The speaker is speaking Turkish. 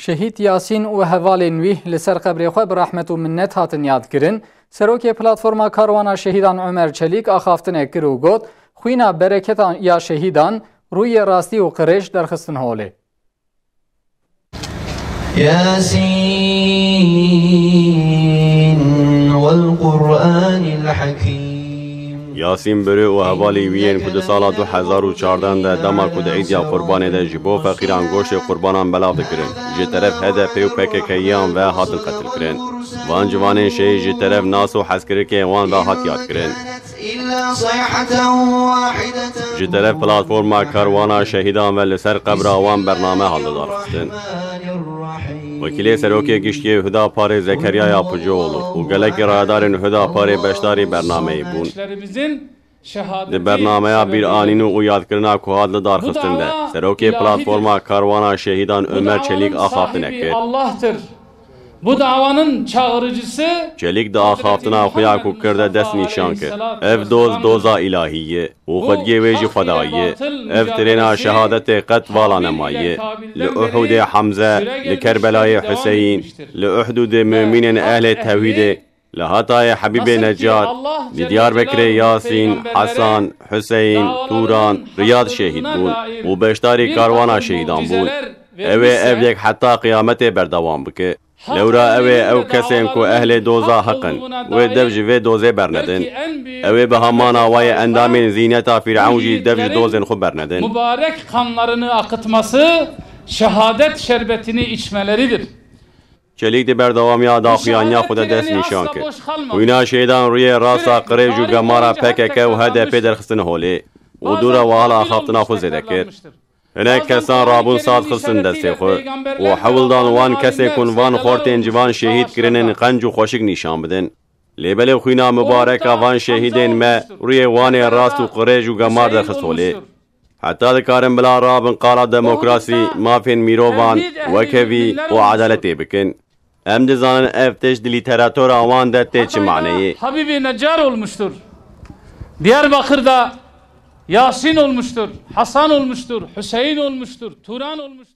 شهید یاسین و هوالên wî li ser qebrê xwe bi rehmet û minnet hatin yadkirin. Serokê platforma karwana şehîdan Ömer Çelik axaftinê kir û got, xwîna bereketan ya şehîdan rûyê rastî û qirêj derxistin holê. ياسين والقرآن الحكيم یاسین بری و حوالی وین کد سال 2014 ده دما کد عیدیا قربانی ده جبو فقیران گوشت قربانان بلاو دکرن. جه طرف هدف و پککیان و هاتن قتل کرن. وان جوانین شهید جه طرف ناس و حسکری که وان و هات یاد کرن. جه طرف پلاتفورما کاروانا شهیدان و لسر قبر وان برنامه حال دارستن. وکیل سروکی گشتی هدا پاره زکریا یا پجولو و گلک رادارن هدا پاره بشداری برنامه بون. ده برنامه بیر آنینو و یادکرنا کوهاد لدار خستنده. سروکی پلاتفورما کاروانا شهیدان ömer Çelik axaftine ki. Bu davanın çağırıcısı Çelik de axaftına xuya ku kirde dest nişan ki. Ev doza ilahiye u xudgê wê jî xwedayê. Ev tirêna şehadetê qet vala nemaye. Li Uhudê Hamze, li Kerbelayê Hüseyin, li Uhdudê müminin ehlê tevhîdê, li Hatayê Habibê Necat, li Diyarbekirê Yasin, Hasan, Hüseyin, Turan, Riyad şehîd bûn û beşdarî karwana şehîdan bûn. Ew ê ev yek heta qiyamete berdewam bike. لورا اوه او کسین کو اهل دوزا حقن و دبج و دوزه برندن اوه به همان آوای اندامین زینتا فرعون جی دبج دوزن خو برندن mübarek kanlarını akıtması şehadet şerbetini içmeleridir. Çelik de berdavamiya daxuyanya xuda dest nişan ke. Uyna şeydan ruye rasa qirêj û gemara PKK û HDP derxistin holê û dûra wahala axaftina xwe zêdekir. Hinek kesan rabûn saz xistin destê xwe û hewildan wan kesê kun van xortên civan şehîd kirinin qenc û xweşik nîşan bidin. Lêbelê xwîna mübareka van şehîdên me rûyê wanê rast û qirêj û gemar derxist holê. Heta dikarin bila rabin qala demokrasî, mafên mirovan, wekevî û edaletê bikin. Em dizanin ev tişt di lîteratura wan de tê çi maneyê. Habibi Necar olmuştur. Diyarbakır'da Yasin olmuştur, Hasan olmuştur, Hüseyin olmuştur, Turan olmuştur.